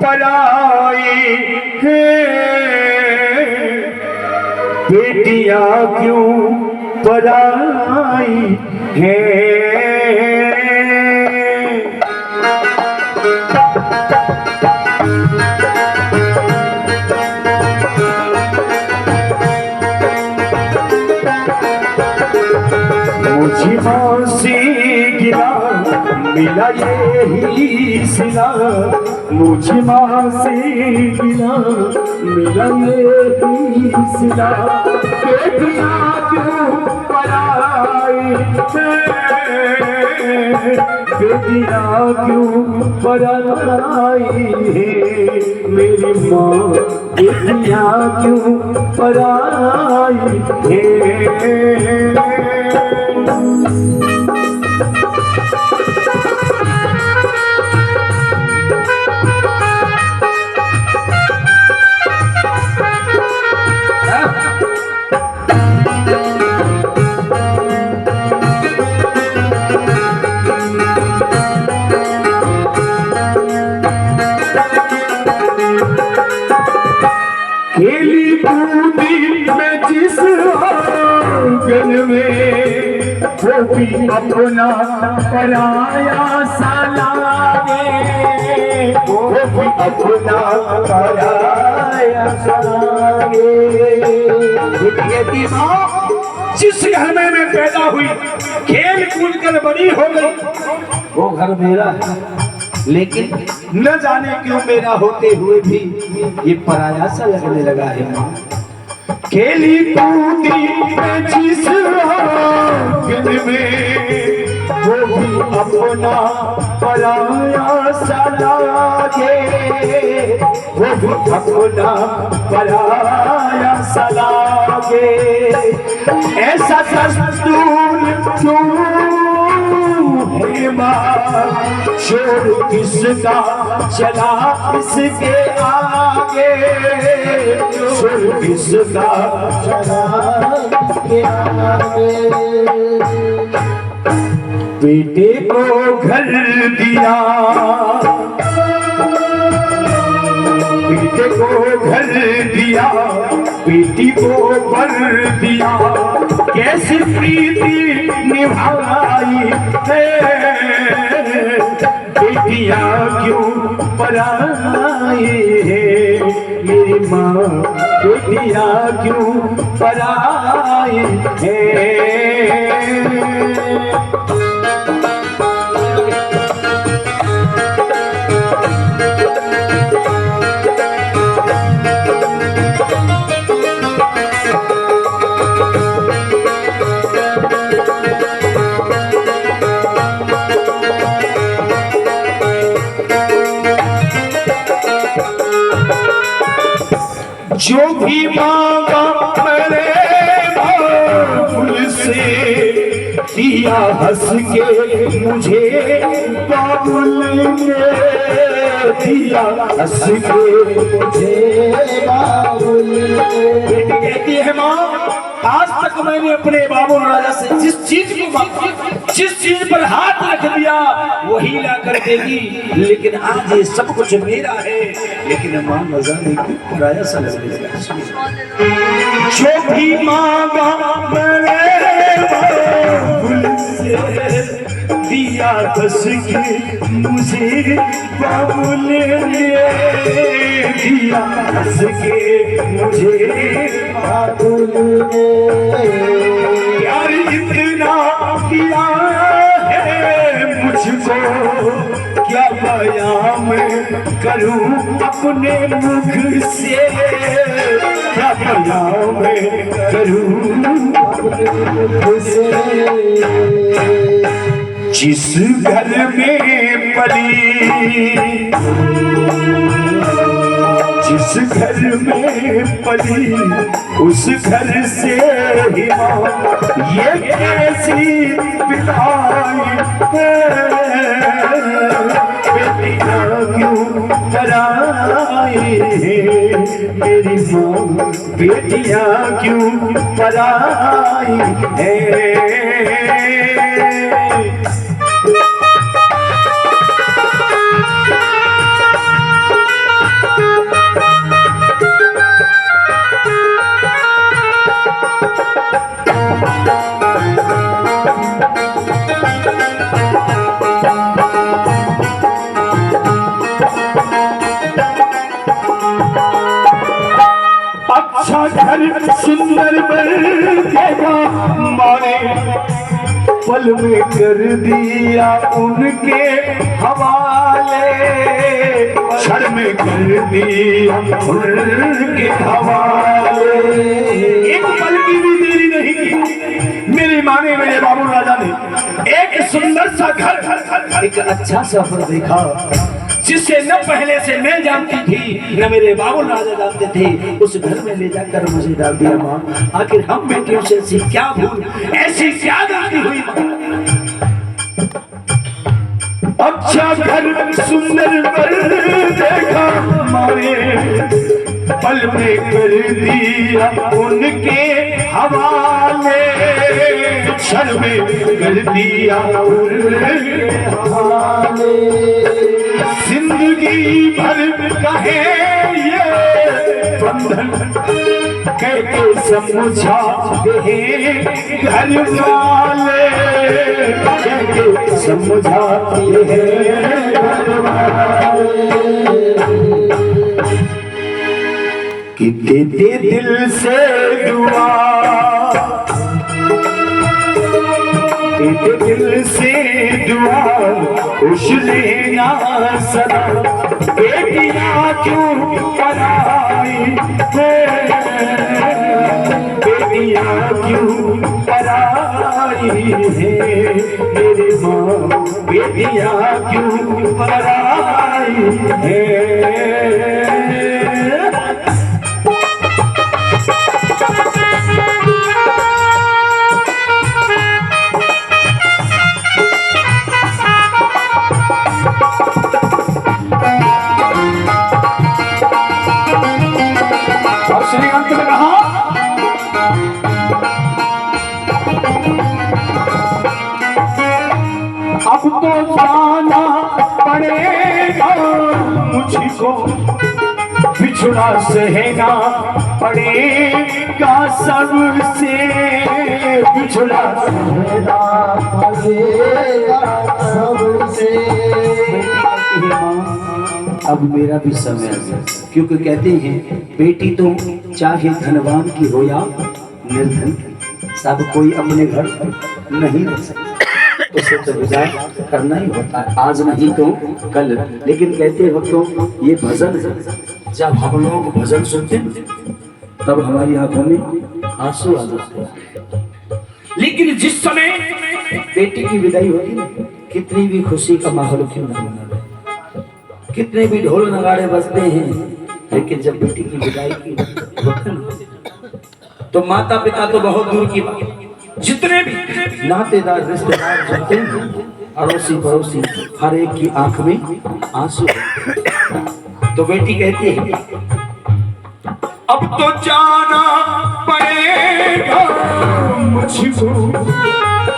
पराई है, बेटियां क्यों पराई है। मुझे माँ से गिरा मिला यही सिला, मुझे माँ से गिरा मिला यही सिला, बेटियां क्यों पराई है, बेटियां क्यों पराई है, मेरी माँ बेटियां क्यों पराई है। खेली कूदी में जिस आंगन में, वो भी अपना पराया सा लागे, वो भी अपना पराया सा लागे। जिस घर में मैं पैदा हुई, खेल कूद कर बड़ी हो गई, वो घर मेरा है, लेकिन न जाने क्यों मेरा होते हुए भी ये पराया सा लगने लगा है। माँ खेली कूदी में जिस आंगन में, वो भी अपना पराया सा लागे, वो भी अपना पराया सा लागे। ऐसा दस्तूर क्यों है माँ, शोर किसका चला इसके आगे, शोर किसका चला इसके आगे। बेटे को घर दिया, बेटे को घर दिया, बेटी को बर दिया, कैसी प्रीति निभाई है, बेटियां क्यों पराई है, मेरी माँ बेटियां क्यों पराई है। जो भी मांगा मैंने बाबुल से, दिया हंस के मुझे बाबुल ने, दिया हंस के मुझे बाबुल ने। कहती है माँ, आज तक मैंने अपने बाबुल राजा से जिस चीज पर हाथ रख दिया वही ला कर देगी, लेकिन आज ये सब कुछ मेरा है, लेकिन माँ मजा नहीं क्यों पराया सा लगने लगा। जो भी मांगा मैंने बाबुल से, दिया बस के मुझे बाबुल ने, दिया बस के मुझे बाबुल ने। प्यार इतना किया है मुझको, क्या बयां मैं करूं अपने मुख से, क्या बयां मैं करूं अपने मुख से। जिस घर में पली, जिस घर में पली, उस घर से ही माँ ये कैसी बिताई है, बेटियां क्यों पराई है, मेरी माँ बेटियां क्यों पराई है। घर सुंदर बरतेगा मारे पल में कर दिया उनके हवाले, क्षण में कर दिया उनके हवाले। एक पल की भी देरी नहीं की मेरी माँ ने, मेरे बाबू राजा ने एक सुंदर सा घर, एक अच्छा सफर देखा जिसे न पहले से मैं जानती थी न मेरे बाबू राजा जानते थे। उस घर में ले जाकर मुझे डाल दिया माँ। आखिर हम बेटियों से ऐसी क्या भूल, ऐसी क्या गलती हुई माँ? अच्छा घर सुंदर पर देखा मारे पल में कर दिया उनके हवाले, क्षण में कर दिया उनके हवाले। जिंदगी भर कहे ये बंधन कह के समझाते हैं घर वाले, कह के समझाते हैं घर वाले। कि देते दिल से दुआ, देते दिल से दुआ खुश लेना सदा, बेटियां क्यों पराई है, बेटियां क्यों पराई है मेरी माँ, बेटियां क्यों पराई है। श्रीकांत ने कहा अब तो जाना पड़ेगा मुझको, बिछड़ा सहना पड़ेगा सबसे, बिछड़ा सहना पड़ेगा सबसे। अब मेरा भी समय है, क्योंकि कहते हैं बेटी तो चाहे धनवान की हो या निर्धन, सब कोई अपने घर नहीं रह सकता, उसे तो विदा करना ही होता है, आज नहीं तो कल। लेकिन कहते वक्त ये भजन, जब हम लोग भजन सुनते तब हमारी आंखों में आंसू आ जाते हैं। लेकिन जिस समय बेटी की विदाई होती है, कितनी भी खुशी का माहौल क्यों ना बना रहे, कितने भी ढोल नगाड़े बजते हैं, लेकिन जब बेटी की विदाई की तो माता पिता तो बहुत दूर की बात, जितने भी नातेदार रिश्तेदार होते हैं, अड़ोसी पड़ोसी, हर एक की आंख में आंसू। तो बेटी कहती है अब तो जाना पड़ेगा मुझको,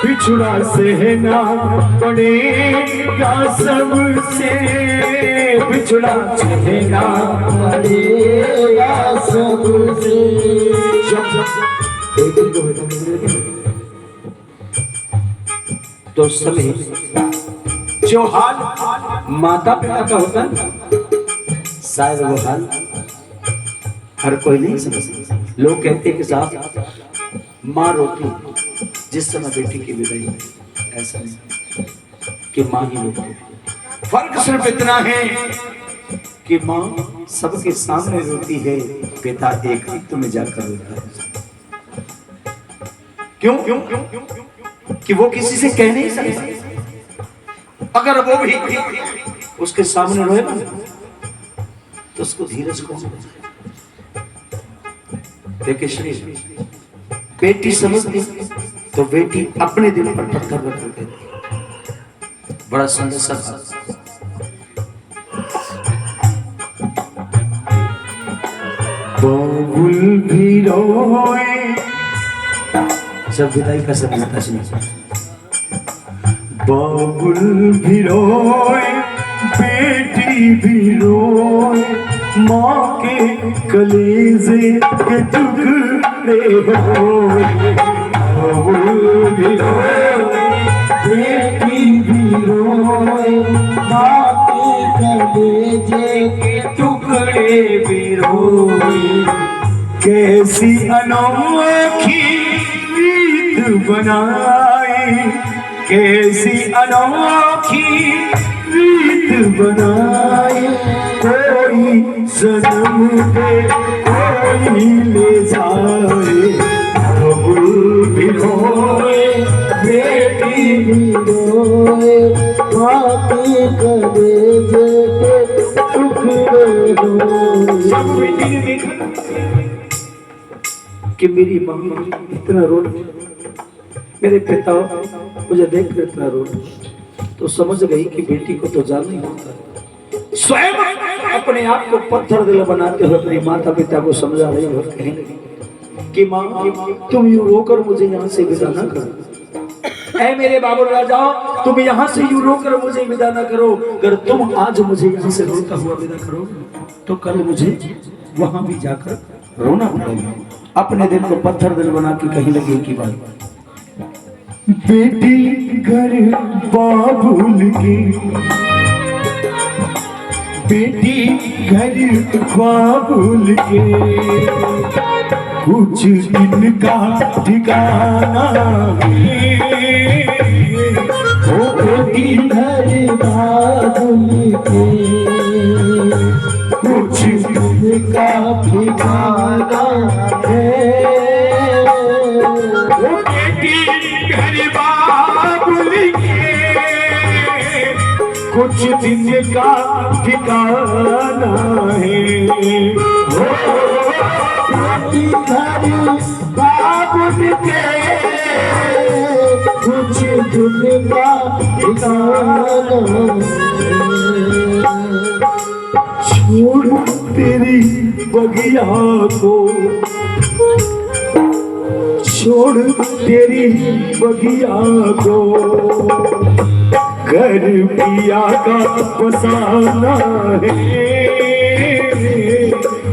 बिछड़ा सहना पड़ेगा सबसे, बिछड़ा सहना पड़ेगा सबसे। तो समय जो हाल माता पिता का होता है, शायद वो हाल हर कोई नहीं समझता। लोग कहते हैं कि साहब माँ रोती जिस समय बेटी की विदाई हुई, ऐसा नहीं कि माँ ही रोती। फर्क सिर्फ इतना है कि माँ सबके सामने रोती है, पिता एकांत में जाकर रोता है। क्यों? कि वो किसी से कह नहीं सकता। अगर वो भी उसके सामने रोए ना तो उसको धीरज कौन देखिए। श्री बेटी समझती तो बेटी अपने दिल पर पत्थर रख देती। बड़ा सुंदर सा बाबुल भी रोए, जब विदाई का समय आता है, बाबुल भी रोए, बेटी भी रोए, माँ के कलेजे के टुकड़े होए। बाबुल भी रोए, बेटी भी रोए, माँ के कलेजे के टुकड़े भी रोए। कैसे कैसी अनोखी रीत बनाई, कैसी अनोखी रीत बनाई, कोई सनम पे कोई ले जाए, बबुल भी रोए बेटी भी रोए, बाकी कलेजे के टुकड़े रोए। कि मेरी माँ इतना रो रही, मेरे पिता मुझे देख कर इतना रो रही, तो समझ गई कि बेटी को तो जाना ही होता है। स्वयं अपने आप को पत्थर दिल बनाते हुए अपने माता पिता को समझा रही और कहेंगे कि माँ तुम यूं रोकर मुझे यहाँ से विदा ना करो, ऐ मेरे बाबू राजा तुम यहाँ से यूं रोकर मुझे विदा ना करो, अगर तुम आज मुझे यहाँ से रोता हुआ विदा करो तो कल मुझे वहां भी जाकर रोना पड़ेगा। अपने दिल को पत्थर दिल बना के कहीं लगे की बात, बेटी घर बाबुल की, बेटी घर बाबुल के, कुछ दिन का ठिकाना है, ओ बेटी घर बाबुल के, कुछ दिन का ठिकाना है, ओ बेटी घर बाबुल के, कुछ दिन का ठिकाना है, घर बाबुल के, कुछ दिन का ठिकाना है, छोड़ तेरी बगिया को, छोड़ तेरी बगिया को, घर पिया का बसाना है,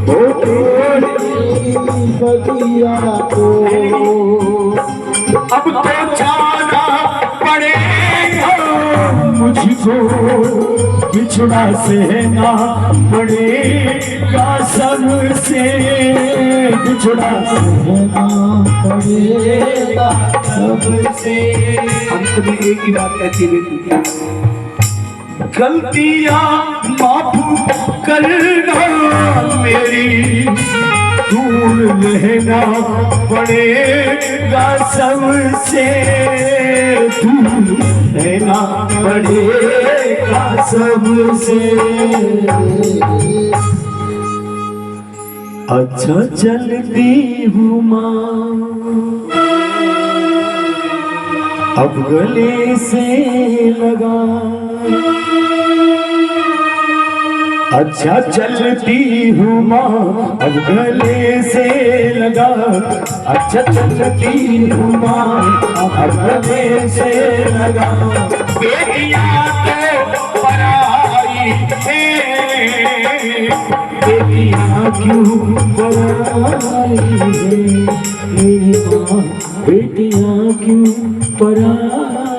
ओ तेरी बगिया को, अब तो जाना पड़ेगा मुझको, बिछड़ा सहना पड़ेगा सबसे, बिछड़ा सहना पड़ेगा सबसे। अंत में एक ही बात कहती बेटी, गलतियां माफ करना मेरी, दूर रहना पड़ेगा सबसे, दूर रहना पड़ेगा सबसे। अच्छा चलती हूँ माँ अब गले से लगा, अच्छा चलती हूँ माँ अब गले से लगा, अच्छा चलती हूँ माँ अब गले से लगा, बेटियाँ तो पराई है, बेटियाँ क्यों पराई है, मेरी माँ बेटियाँ क्यों पराई